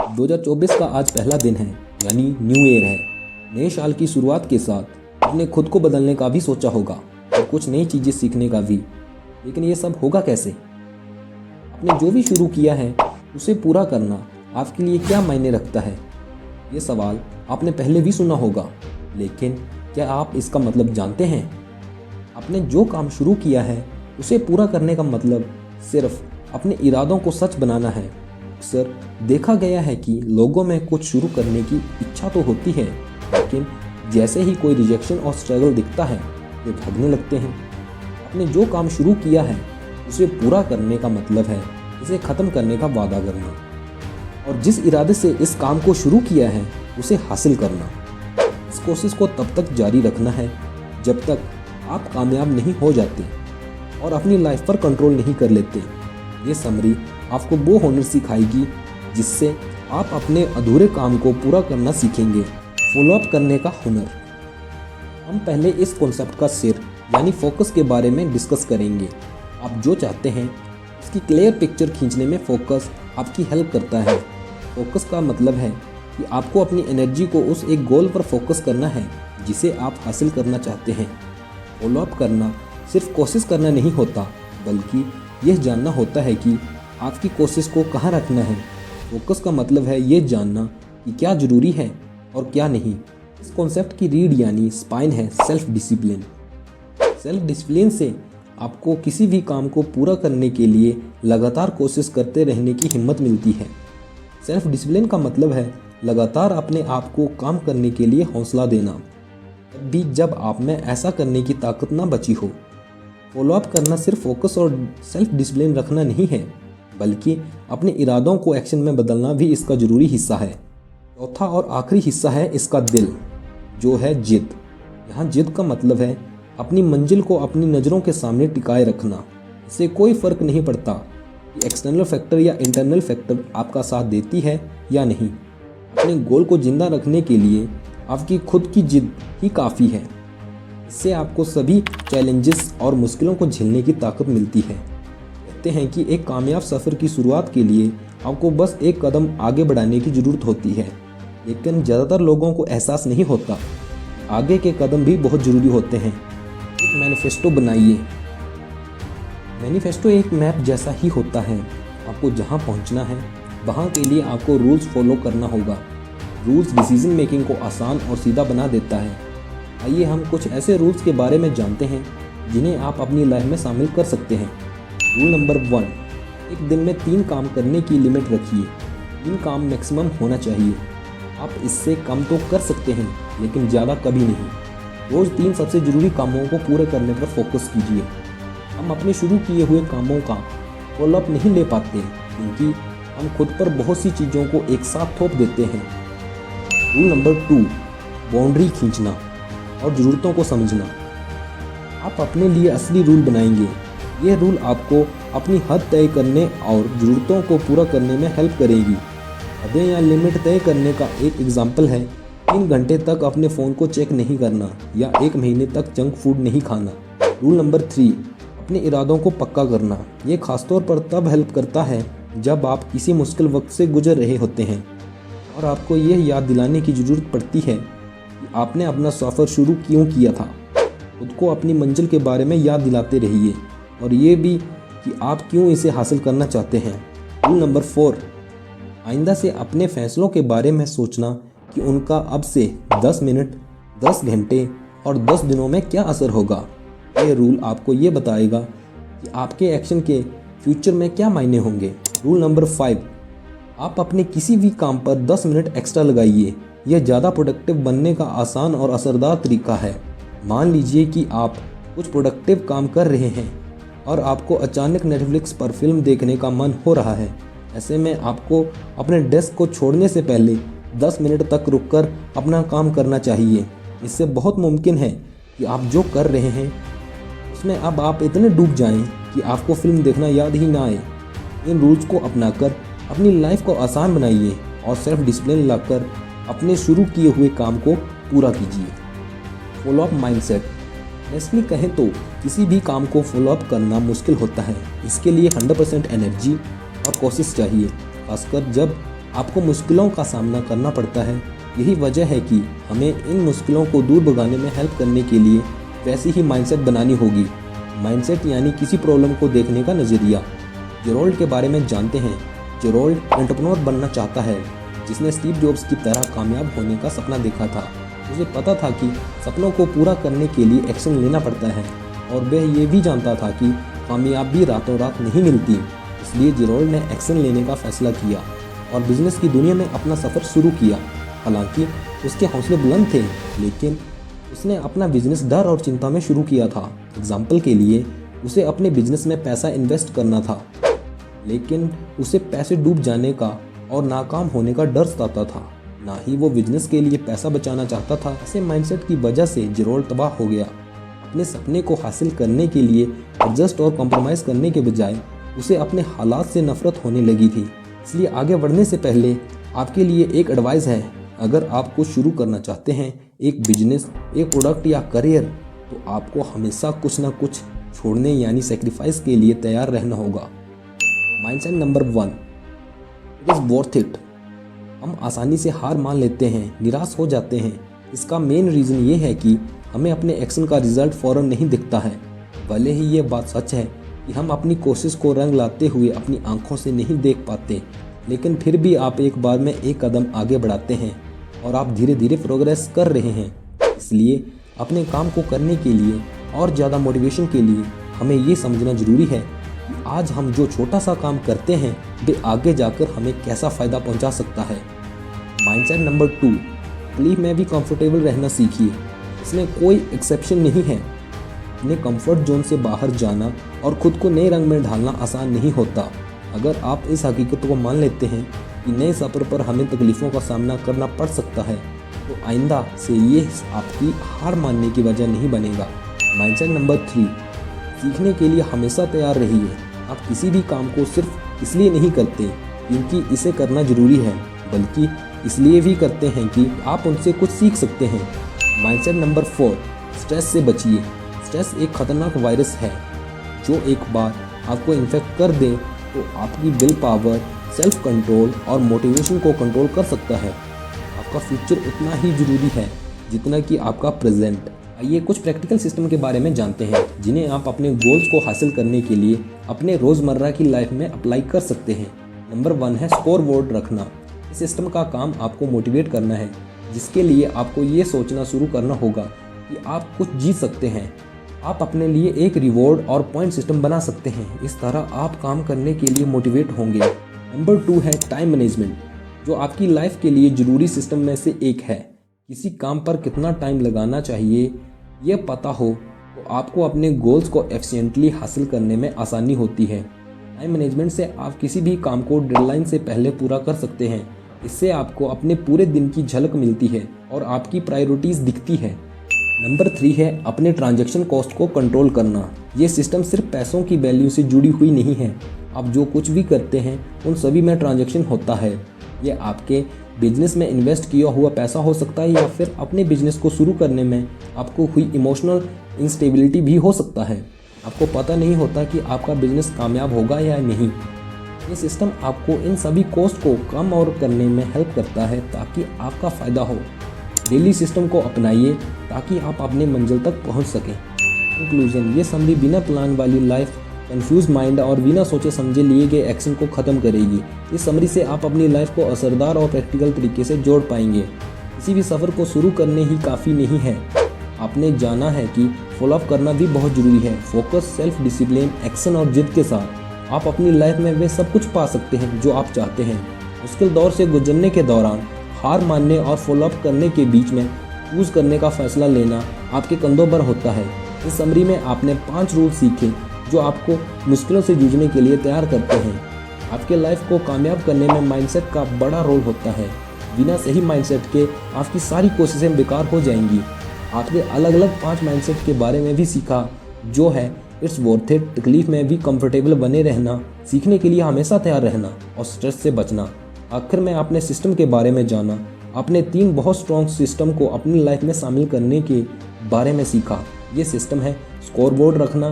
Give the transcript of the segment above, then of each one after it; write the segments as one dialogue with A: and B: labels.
A: 2024 का आज पहला दिन है, यानी न्यू ईयर है। नए साल की शुरुआत के साथ आपने खुद को बदलने का भी सोचा होगा और कुछ नई चीज़ें सीखने का भी। लेकिन ये सब होगा कैसे? आपने जो भी शुरू किया है उसे पूरा करना आपके लिए क्या मायने रखता है? ये सवाल आपने पहले भी सुना होगा, लेकिन क्या आप इसका मतलब जानते हैं? आपने जो काम शुरू किया है उसे पूरा करने का मतलब सिर्फ अपने इरादों को सच बनाना है। अक्सर देखा गया है कि लोगों में कुछ शुरू करने की इच्छा तो होती है, लेकिन जैसे ही कोई रिजेक्शन और स्ट्रगल दिखता है वे भागने लगते हैं। आपने जो काम शुरू किया है उसे पूरा करने का मतलब है इसे ख़त्म करने का वादा करना, और जिस इरादे से इस काम को शुरू किया है उसे हासिल करना। इस कोशिश को तब तक जारी रखना है जब तक आप कामयाब नहीं हो जाते और अपनी लाइफ पर कंट्रोल नहीं कर लेते। ये समरी आपको वो हुनर सिखाएगी जिससे आप अपने अधूरे काम को पूरा करना सीखेंगे, फॉलोअप करने का हुनर। हम पहले इस कॉन्सेप्ट का सिर यानी फोकस के बारे में डिस्कस करेंगे। आप जो चाहते हैं उसकी क्लियर पिक्चर खींचने में फोकस आपकी हेल्प करता है। फोकस का मतलब है कि आपको अपनी एनर्जी को उस एक गोल पर फोकस करना है जिसे आप हासिल करना चाहते हैं। फॉलोअप करना सिर्फ कोशिश करना नहीं होता, बल्कि यह जानना होता है कि आपकी कोशिश को कहाँ रखना है। फोकस का मतलब है ये जानना कि क्या ज़रूरी है और क्या नहीं। इस कॉन्सेप्ट की रीढ़ यानी स्पाइन है सेल्फ डिसिप्लिन। सेल्फ डिसिप्लिन से आपको किसी भी काम को पूरा करने के लिए लगातार कोशिश करते रहने की हिम्मत मिलती है। सेल्फ डिसिप्लिन का मतलब है लगातार अपने आप को काम करने के लिए हौसला देना, तब भी जब आप में ऐसा करने की ताकत ना बची हो। फॉलोअप करना सिर्फ फोकस और सेल्फ डिसिप्लिन रखना नहीं है, बल्कि अपने इरादों को एक्शन में बदलना भी इसका ज़रूरी हिस्सा है। चौथा और आखिरी हिस्सा है इसका दिल, जो है जिद। यहाँ जिद का मतलब है अपनी मंजिल को अपनी नज़रों के सामने टिकाए रखना। इससे कोई फ़र्क नहीं पड़ता कि एक्सटर्नल फैक्टर या इंटरनल फैक्टर आपका साथ देती है या नहीं। अपने गोल को जिंदा रखने के लिए आपकी खुद की जिद ही काफ़ी है। इससे आपको सभी चैलेंजेस और मुश्किलों को झेलने की ताकत मिलती है। कहते हैं कि एक कामयाब सफ़र की शुरुआत के लिए आपको बस एक कदम आगे बढ़ाने की ज़रूरत होती है, लेकिन ज़्यादातर लोगों को एहसास नहीं होता आगे के कदम भी बहुत ज़रूरी होते हैं। एक मैनिफेस्टो बनाइए। मैनिफेस्टो एक मैप जैसा ही होता है। आपको जहाँ पहुँचना है वहाँ के लिए आपको रूल्स फॉलो करना होगा। रूल्स डिसीजन मेकिंग को आसान और सीधा बना देता है। आइए हम कुछ ऐसे रूल्स के बारे में जानते हैं जिन्हें आप अपनी लाइफ में शामिल कर सकते हैं। रूल नंबर 1, एक दिन में 3 काम करने की लिमिट रखिए। 3 काम मैक्सिमम होना चाहिए। आप इससे कम तो कर सकते हैं, लेकिन ज़्यादा कभी नहीं। रोज़ 3 सबसे ज़रूरी कामों को पूरे करने पर फोकस कीजिए। हम अपने शुरू किए हुए कामों का फॉलोअप नहीं ले पाते क्योंकि हम खुद पर बहुत सी चीज़ों को एक साथ थोप देते हैं। रूल नंबर 2, बाउंड्री खींचना और ज़रूरतों को समझना। आप अपने लिए असली रूल बनाएंगे। ये रूल आपको अपनी हद तय करने और ज़रूरतों को पूरा करने में हेल्प करेगी। हदें या लिमिट तय करने का एक एग्जाम्पल है 3 घंटे तक अपने फ़ोन को चेक नहीं करना या 1 महीने तक जंक फूड नहीं खाना। रूल नंबर 3, अपने इरादों को पक्का करना। ये खासतौर पर तब हेल्प करता है जब आप किसी मुश्किल वक्त से गुजर रहे होते हैं और आपको यह याद दिलाने की ज़रूरत पड़ती है कि आपने अपना सफ़र शुरू क्यों किया था। खुद को अपनी मंजिल के बारे में याद दिलाते रहिए और ये भी कि आप क्यों इसे हासिल करना चाहते हैं। रूल नंबर 4, आइंदा से अपने फ़ैसलों के बारे में सोचना कि उनका अब से 10 मिनट, 10 घंटे और 10 दिनों में क्या असर होगा। ये रूल आपको ये बताएगा कि आपके एक्शन के फ्यूचर में क्या मायने होंगे। रूल नंबर 5, आप अपने किसी भी काम पर 10 मिनट एक्स्ट्रा लगाइए। यह ज़्यादा प्रोडक्टिव बनने का आसान और असरदार तरीका है। मान लीजिए कि आप कुछ प्रोडक्टिव काम कर रहे हैं और आपको अचानक नेटफ्लिक्स पर फिल्म देखने का मन हो रहा है। ऐसे में आपको अपने डेस्क को छोड़ने से पहले 10 मिनट तक रुककर अपना काम करना चाहिए। इससे बहुत मुमकिन है कि आप जो कर रहे हैं उसमें अब आप इतने डूब जाएं कि आपको फिल्म देखना याद ही ना आए। इन रूल्स को अपनाकर अपनी लाइफ को आसान बनाइए और सेल्फ डिसिप्लिन लाकर अपने शुरू किए हुए काम को पूरा कीजिए। Follow up mindset. नेस्ली कहें तो किसी भी काम को फॉलोअप करना मुश्किल होता है। इसके लिए 100% एनर्जी और कोशिश चाहिए, खासकर जब आपको मुश्किलों का सामना करना पड़ता है। यही वजह है कि हमें इन मुश्किलों को दूर भगाने में हेल्प करने के लिए वैसी ही माइंडसेट बनानी होगी। माइंडसेट यानी किसी प्रॉब्लम को देखने का नज़रिया। जेरोल्ड के बारे में जानते हैं। जेरोल्ड एंटरप्रेन्योर बनना चाहता है, जिसने स्टीव जॉब्स की तरह कामयाब होने का सपना देखा था। उसे पता था कि सपनों को पूरा करने के लिए एक्शन लेना पड़ता है, और वह ये भी जानता था कि कामयाबी रातों रात नहीं मिलती। इसलिए जेरोल्ड ने एक्शन लेने का फैसला किया और बिजनेस की दुनिया में अपना सफ़र शुरू किया। हालांकि उसके हौसले बुलंद थे, लेकिन उसने अपना बिजनेस डर और चिंता में शुरू किया था। एग्जाम्पल के लिए, उसे अपने बिजनेस में पैसा इन्वेस्ट करना था, लेकिन उसे पैसे डूब जाने का और नाकाम होने का डर सताता था। ना ही वो बिजनेस के लिए पैसा बचाना चाहता था। ऐसे माइंडसेट की वजह से जेरोल्ड तबाह हो गया। अपने सपने को हासिल करने के लिए एडजस्ट और कॉम्प्रोमाइज़ करने के बजाय उसे अपने हालात से नफरत होने लगी थी। इसलिए आगे बढ़ने से पहले आपके लिए एक एडवाइस है। अगर आप कुछ शुरू करना चाहते हैं, एक बिजनेस, एक प्रोडक्ट या करियर, तो आपको हमेशा कुछ ना कुछ छोड़ने यानी सेक्रीफाइस के लिए तैयार रहना होगा। Mindset number 1, it is worth it. हम आसानी से हार मान लेते हैं, निराश हो जाते हैं। इसका मेन रीज़न ये है कि हमें अपने एक्शन का रिजल्ट फ़ौरन नहीं दिखता है। भले ही ये बात सच है कि हम अपनी कोशिश को रंग लाते हुए अपनी आंखों से नहीं देख पाते, लेकिन फिर भी आप एक बार में एक कदम आगे बढ़ाते हैं और आप धीरे धीरे प्रोग्रेस कर रहे हैं। इसलिए अपने काम को करने के लिए और ज़्यादा मोटिवेशन के लिए हमें ये समझना ज़रूरी है कि आज हम जो छोटा सा काम करते हैं वे आगे जाकर हमें कैसा फ़ायदा पहुंचा सकता है। माइंडसेट नंबर 2, तकलीफ में भी कंफर्टेबल रहना सीखिए। इसमें कोई एक्सेप्शन नहीं है। अपने कंफर्ट जोन से बाहर जाना और ख़ुद को नए रंग में ढालना आसान नहीं होता। अगर आप इस हकीकत को मान लेते हैं कि नए सफ़र पर हमें तकलीफ़ों का सामना करना पड़ सकता है, तो आइंदा से ये आपकी हार मानने की वजह नहीं बनेगा। माइंडसेट नंबर 3, सीखने के लिए हमेशा तैयार रहिए। आप किसी भी काम को सिर्फ इसलिए नहीं करते क्योंकि इसे करना ज़रूरी है, बल्कि इसलिए भी करते हैं कि आप उनसे कुछ सीख सकते हैं। माइंडसेट नंबर 4, स्ट्रेस से बचिए। स्ट्रेस एक खतरनाक वायरस है जो एक बार आपको इन्फेक्ट कर दे तो आपकी विल पावर, सेल्फ कंट्रोल और मोटिवेशन को कंट्रोल कर सकता है। आपका फ्यूचर उतना ही ज़रूरी है जितना कि आपका प्रेजेंट। आइए कुछ प्रैक्टिकल सिस्टम के बारे में जानते हैं जिन्हें आप अपने गोल्स को हासिल करने के लिए अपने रोज़मर्रा की लाइफ में अप्लाई कर सकते हैं। नंबर 1 है स्कोर बोर्ड रखना। इस सिस्टम का काम आपको मोटिवेट करना है, जिसके लिए आपको ये सोचना शुरू करना होगा कि आप कुछ जीत सकते हैं। आप अपने लिए एक रिवॉर्ड और पॉइंट सिस्टम बना सकते हैं। इस तरह आप काम करने के लिए मोटिवेट होंगे। नंबर 2 है टाइम मैनेजमेंट, जो आपकी लाइफ के लिए ज़रूरी सिस्टम में से एक है। किसी काम पर कितना टाइम लगाना चाहिए ये पता हो तो आपको अपने गोल्स को एफिशिएंटली हासिल करने में आसानी होती है। टाइम मैनेजमेंट से आप किसी भी काम को डेडलाइन से पहले पूरा कर सकते हैं। इससे आपको अपने पूरे दिन की झलक मिलती है और आपकी प्रायोरिटीज़ दिखती है। नंबर 3 है अपने ट्रांजैक्शन कॉस्ट को कंट्रोल करना। ये सिस्टम सिर्फ पैसों की वैल्यू से जुड़ी हुई नहीं है। आप जो कुछ भी करते हैं उन सभी में ट्रांजैक्शन होता है। ये आपके बिजनेस में इन्वेस्ट किया हुआ पैसा हो सकता है, या फिर अपने बिजनेस को शुरू करने में आपको हुई इमोशनल इंस्टेबिलिटी भी हो सकता है। आपको पता नहीं होता कि आपका बिजनेस कामयाब होगा या नहीं। ये सिस्टम आपको इन सभी कॉस्ट को कम और करने में हेल्प करता है ताकि आपका फ़ायदा हो। डेली सिस्टम को अपनाइए ताकि आप अपने मंजिल तक पहुंच सकें। कंक्लूजन, ये समरी बिना प्लान वाली लाइफ, कंफ्यूज माइंड और बिना सोचे समझे लिए गए एक्शन को ख़त्म करेगी। इस समरी से आप अपनी लाइफ को असरदार और प्रैक्टिकल तरीके से जोड़ पाएंगे। किसी भी सफ़र को शुरू करने ही काफ़ी नहीं है, आपने जाना है कि फॉलोअप करना भी बहुत ज़रूरी है। फोकस, सेल्फ डिसिप्लिन, एक्शन और जिद के साथ आप अपनी लाइफ में वे सब कुछ पा सकते हैं जो आप चाहते हैं। मुश्किल दौर से गुजरने के दौरान हार मानने और फॉलोअप करने के बीच में चूज़ करने का फैसला लेना आपके कंधों पर होता है। इस समरी में आपने 5 रूल सीखे जो आपको मुश्किलों से जूझने के लिए तैयार करते हैं। आपके लाइफ को कामयाब करने में माइंडसेट का बड़ा रोल होता है। बिना सही माइंडसेट के आपकी सारी कोशिशें बेकार हो जाएंगी। आपने अलग अलग 5 माइंडसेट के बारे में भी सीखा, जो है इट्स वर्थ इट, तकलीफ में भी कंफर्टेबल बने रहना, सीखने के लिए हमेशा तैयार रहना और स्ट्रेस से बचना। आखिर में आपने सिस्टम के बारे में जाना। आपने 3 बहुत स्ट्रॉन्ग सिस्टम को अपनी लाइफ में शामिल करने के बारे में सीखा। ये सिस्टम है स्कोर बोर्ड रखना,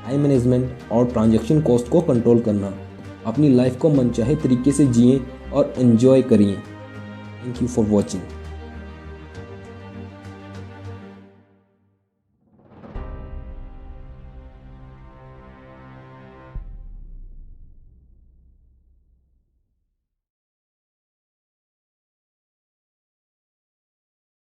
A: टाइम मैनेजमेंट और ट्रांजैक्शन कॉस्ट को कंट्रोल करना। अपनी लाइफ को मनचाहे तरीके से जिएं और एंजॉय करिए। Thank you for watching.